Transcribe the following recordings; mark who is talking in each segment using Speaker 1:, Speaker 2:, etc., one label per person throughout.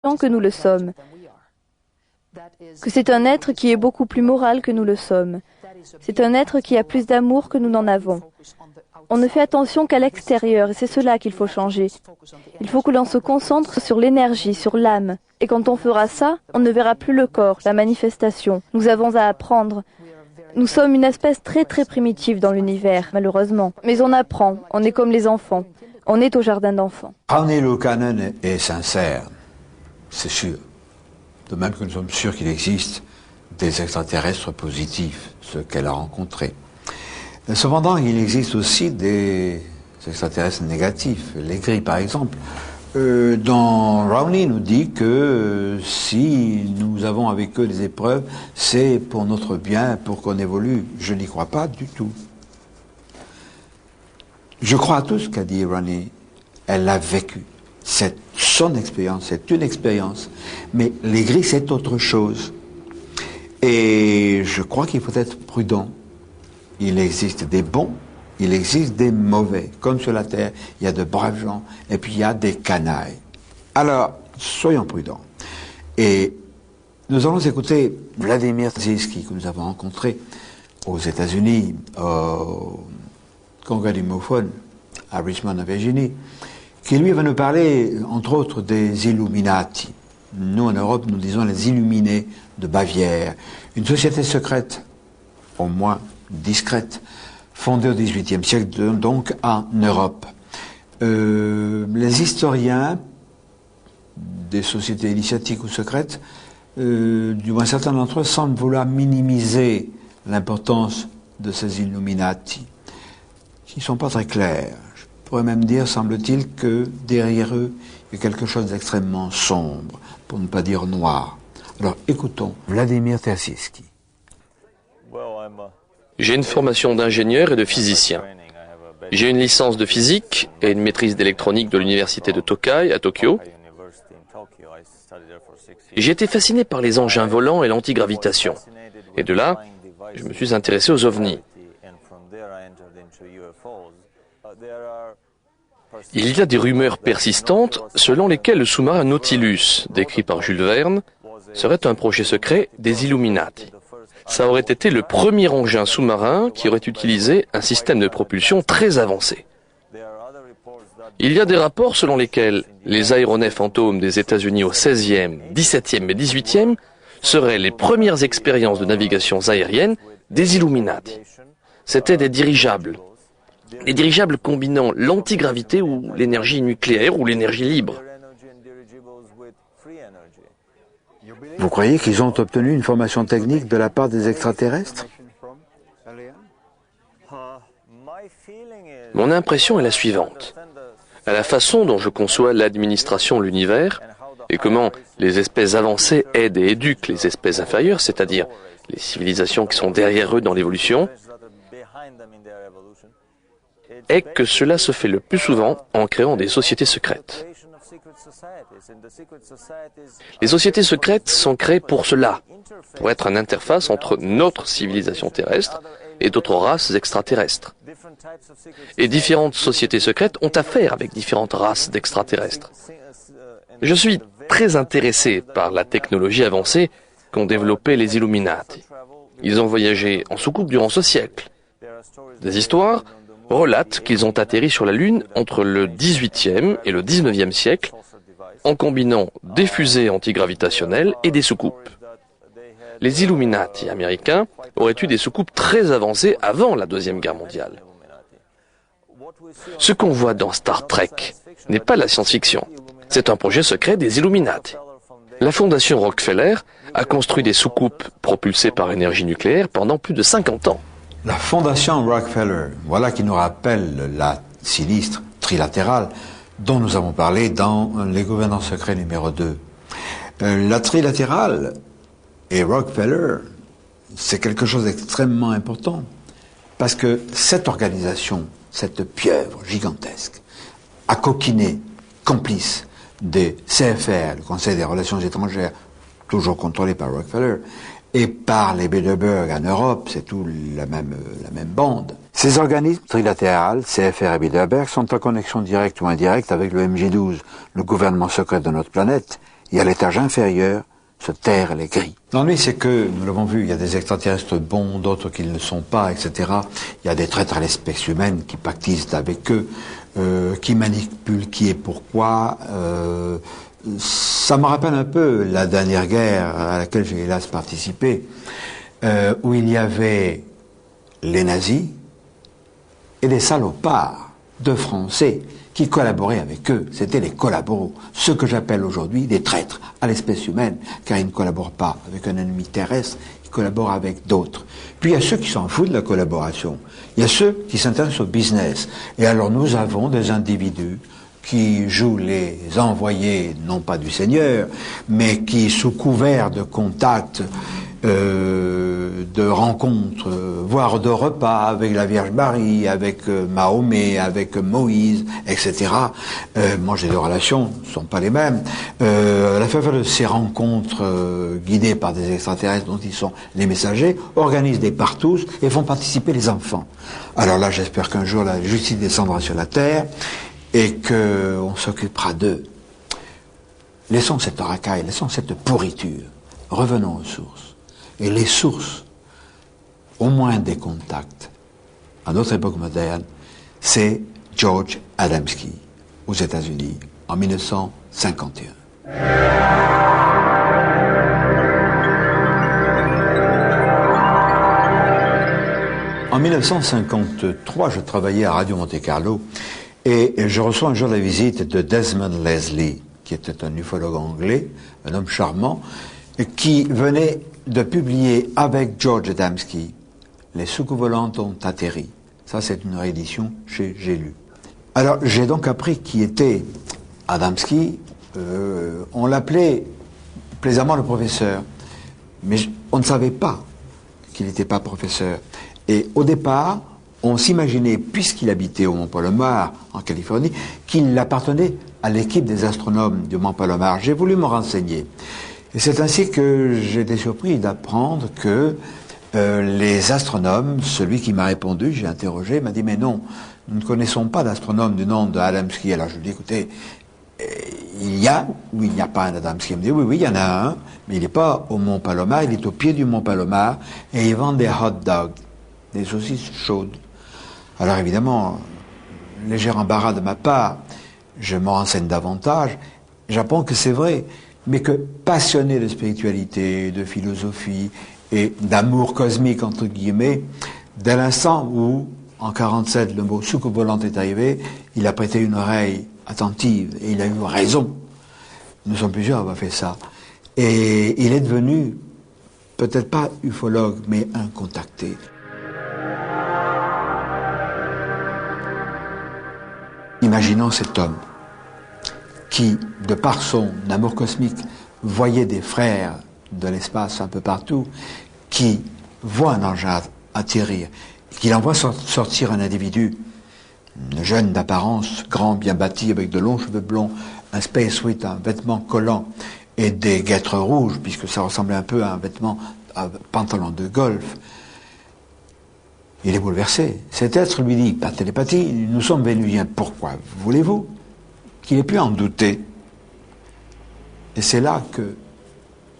Speaker 1: que nous le sommes, que c'est un être qui est beaucoup plus moral que nous le sommes. C'est un être qui a plus d'amour que nous n'en avons. On ne fait attention qu'à l'extérieur et c'est cela qu'il faut changer. Il faut que l'on se concentre sur l'énergie, sur l'âme. Et quand on fera ça, on ne verra plus le corps, la manifestation. Nous avons à apprendre. Nous sommes une espèce très très primitive dans l'univers, malheureusement. Mais on apprend, on est comme les enfants. On est au jardin d'enfants.
Speaker 2: Raoni Luukkanen est sincère, c'est sûr. De même que nous sommes sûrs qu'il existe des extraterrestres positifs, ceux qu'elle a rencontrés. Cependant, il existe aussi des extraterrestres négatifs, les gris par exemple. Dont Raoni nous dit que si nous avons avec eux des épreuves, c'est pour notre bien, pour qu'on évolue. Je n'y crois pas du tout. Je crois à tout ce qu'a dit Raoni. Elle l'a vécu. C'est son expérience, c'est une expérience. Mais les gris, c'est autre chose. Et je crois qu'il faut être prudent. Il existe des bons, il existe des mauvais. Comme sur la Terre, il y a de braves gens, et puis il y a des canailles. Alors, soyons prudents. Et nous allons écouter Vladimir Terziski, que nous avons rencontré aux États-Unis, au Congrès du Mophone, à Richmond, en Virginie, qui lui va nous parler, entre autres, des Illuminati. Nous, en Europe, nous disons les Illuminés de Bavière. Une société secrète, au moins discrète, fondée au XVIIIe siècle, donc en Europe. Les historiens des sociétés initiatiques ou secrètes, du moins certains d'entre eux, semblent vouloir minimiser l'importance de ces Illuminati, qui ne sont pas très clairs. Je pourrais même dire, semble-t-il, que derrière eux, il y a quelque chose d'extrêmement sombre, pour ne pas dire noir. Alors écoutons Vladimir Terziski.
Speaker 3: J'ai une formation d'ingénieur et de physicien. J'ai une licence de physique et une maîtrise d'électronique de l'université de Tokai à Tokyo. J'ai été fasciné par les engins volants et l'antigravitation. Et de là, je me suis intéressé aux ovnis. Il y a des rumeurs persistantes selon lesquelles le sous-marin Nautilus, décrit par Jules Verne, serait un projet secret des Illuminati. Ça aurait été le premier engin sous-marin qui aurait utilisé un système de propulsion très avancé. Il y a des rapports selon lesquels les aéronefs fantômes des États-Unis au XVIe, XVIIe et XVIIIe seraient les premières expériences de navigation aérienne des Illuminati. C'étaient des dirigeables combinant l'antigravité ou l'énergie nucléaire ou l'énergie libre.
Speaker 2: Vous croyez qu'ils ont obtenu une formation technique de la part des extraterrestres?
Speaker 3: Mon impression est la suivante. À la façon dont je conçois l'administration de l'univers et comment les espèces avancées aident et éduquent les espèces inférieures, c'est-à-dire les civilisations qui sont derrière eux dans l'évolution, est que cela se fait le plus souvent en créant des sociétés secrètes. Les sociétés secrètes sont créées pour cela, pour être une interface entre notre civilisation terrestre et d'autres races extraterrestres. Et différentes sociétés secrètes ont affaire avec différentes races d'extraterrestres. Je suis très intéressé par la technologie avancée qu'ont développée les Illuminati. Ils ont voyagé en soucoupe durant ce siècle. Des histoires relatent qu'ils ont atterri sur la Lune entre le XVIIIe et le XIXe siècle en combinant des fusées antigravitationnelles et des soucoupes. Les Illuminati américains auraient eu des soucoupes très avancées avant la Deuxième Guerre mondiale. Ce qu'on voit dans Star Trek n'est pas la science-fiction, c'est un projet secret des Illuminati. La fondation Rockefeller a construit des soucoupes propulsées par énergie nucléaire pendant plus de 50 ans.
Speaker 2: La fondation Rockefeller, voilà qui nous rappelle la sinistre trilatérale dont nous avons parlé dans les gouvernants secrets numéro 2. La trilatérale et Rockefeller, c'est quelque chose d'extrêmement important, parce que cette organisation, cette pieuvre gigantesque, a coquiné, complice des CFR, le Conseil des Relations étrangères, toujours contrôlé par Rockefeller, et par les Bilderberg en Europe, c'est tout la même bande. Ces organismes trilatérales, CFR et Bilderberg, sont en connexion directe ou indirecte avec le MJ12, le gouvernement secret de notre planète, et à l'étage inférieur se terrent les gris. L'ennui, c'est que, nous l'avons vu, il y a des extraterrestres bons, d'autres qui ne le sont pas, etc. Il y a des traîtres à l'espèce humaine qui pactisent avec eux, qui manipulent qui et pourquoi. Ça me rappelle un peu la dernière guerre à laquelle j'ai hélas participé, où il y avait les nazis et des salopards de Français qui collaboraient avec eux. C'était les collaboraux, ceux que j'appelle aujourd'hui des traîtres à l'espèce humaine, car ils ne collaborent pas avec un ennemi terrestre, ils collaborent avec d'autres. Puis il y a ceux qui s'en foutent de la collaboration. Il y a ceux qui s'intéressent au business. Et alors nous avons des individus qui jouent les envoyés, non pas du Seigneur, mais qui, sous couvert de contacts, de rencontres, voire de repas avec la Vierge Marie, avec Mahomet, avec Moïse, etc. Moi j'ai des relations, ce ne sont pas les mêmes. À la faveur de ces rencontres guidées par des extraterrestres dont ils sont les messagers, organisent des partous et font participer les enfants. Alors là, j'espère qu'un jour la justice descendra sur la terre et qu'on s'occupera d'eux. Laissons cette racaille, laissons cette pourriture. Revenons aux sources. Et les sources, au moins des contacts, à notre époque moderne, c'est George Adamski, aux États-Unis, en 1951. En 1953, je travaillais à Radio Monte-Carlo et je reçois un jour la visite de Desmond Leslie, qui était un ufologue anglais, un homme charmant, qui venait de publier avec George Adamski « Les soucoupes volantes ont atterri ». Ça, c'est une réédition chez J'ai lu. Alors, j'ai donc appris qui était Adamski. On l'appelait plaisamment le professeur, mais on ne savait pas qu'il n'était pas professeur. Et au départ, on s'imaginait, puisqu'il habitait au Mont Palomar, en Californie, qu'il appartenait à l'équipe des astronomes du Mont Palomar. J'ai voulu me renseigner. Et c'est ainsi que j'ai été surpris d'apprendre que les astronomes, celui qui m'a répondu, j'ai interrogé, m'a dit « Mais non, nous ne connaissons pas d'astronome du nom de Adamski ». Alors je lui ai dit « Écoutez, il y a ou il n'y a pas un Adamski ?» Il me dit « Oui, il y en a un, mais il n'est pas au Mont Palomar, il est au pied du Mont Palomar et il vend des hot dogs, des saucisses chaudes. » Alors évidemment, léger embarras de ma part, je me renseigne davantage, j'apprends que c'est vrai, mais que passionné de spiritualité, de philosophie et d'amour cosmique, entre guillemets, dès l'instant où, en 47, le mot soucoupe volante est arrivé, il a prêté une oreille attentive et il a eu raison. Nous sommes plusieurs à avoir fait ça. Et il est devenu, peut-être pas ufologue, mais un contacté. Imaginons cet homme qui, de par son amour cosmique, voyait des frères de l'espace un peu partout, qui voit un engin atterrir, qu'il envoie sortir un individu, jeune d'apparence, grand, bien bâti, avec de longs cheveux blonds, un spacesuit, un vêtement collant et des guêtres rouges, puisque ça ressemblait un peu à un vêtement, à un pantalon de golf. Il est bouleversé. Cet être lui dit, par télépathie, nous sommes vénusiens. Pourquoi voulez-vous qu'il ait pu en douter? Et c'est là que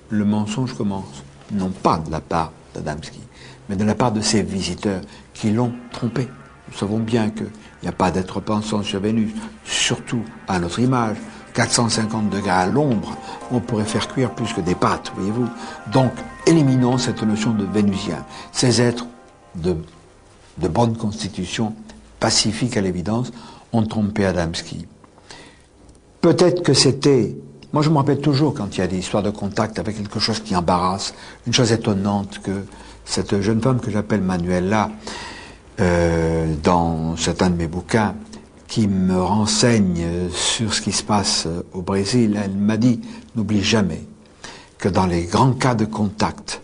Speaker 2: le mensonge commence. Non pas de la part d'Adamski, mais de la part de ses visiteurs qui l'ont trompé. Nous savons bien qu'il n'y a pas d'être pensant sur Vénus, surtout à notre image. 450 degrés à l'ombre, on pourrait faire cuire plus que des pâtes, voyez-vous. Donc, éliminons cette notion de vénusien. Ces êtres de bonne constitution, pacifiques à l'évidence, ont trompé Adamski. Peut-être que c'était... Moi, je me rappelle toujours quand il y a des histoires de contact avec quelque chose qui embarrasse, une chose étonnante que cette jeune femme que j'appelle Manuela, dans certains de mes bouquins, qui me renseigne sur ce qui se passe au Brésil, elle m'a dit, n'oublie jamais que dans les grands cas de contact,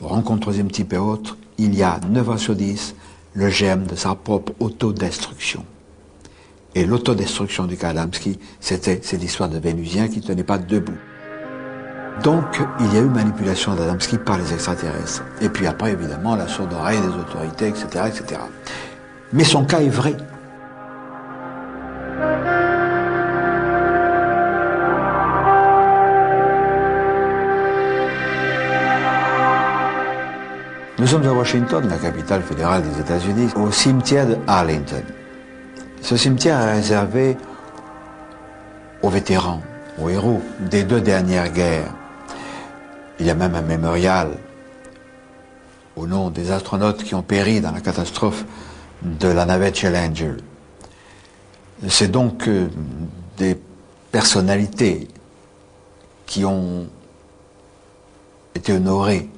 Speaker 2: de rencontres troisième type et autres, il y a 9 fois sur 10 le germe de sa propre autodestruction. Et l'autodestruction du cas Adamski, c'était cette histoire de Vénusien qui ne tenait pas debout. Donc, il y a eu manipulation d'Adamski par les extraterrestres. Et puis après, évidemment, la sourde oreille des autorités, etc., etc. Mais son cas est vrai. sommes à Washington, la capitale fédérale des États-Unis, au cimetière de Arlington. Ce cimetière est réservé aux vétérans, aux héros des 2 dernières guerres. Il y a même un mémorial au nom des astronautes qui ont péri dans la catastrophe de la navette Challenger. C'est donc des personnalités qui ont été honorées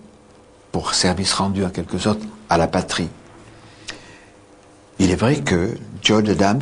Speaker 2: pour service rendu en quelque sorte à la patrie. Il est vrai que George Adams,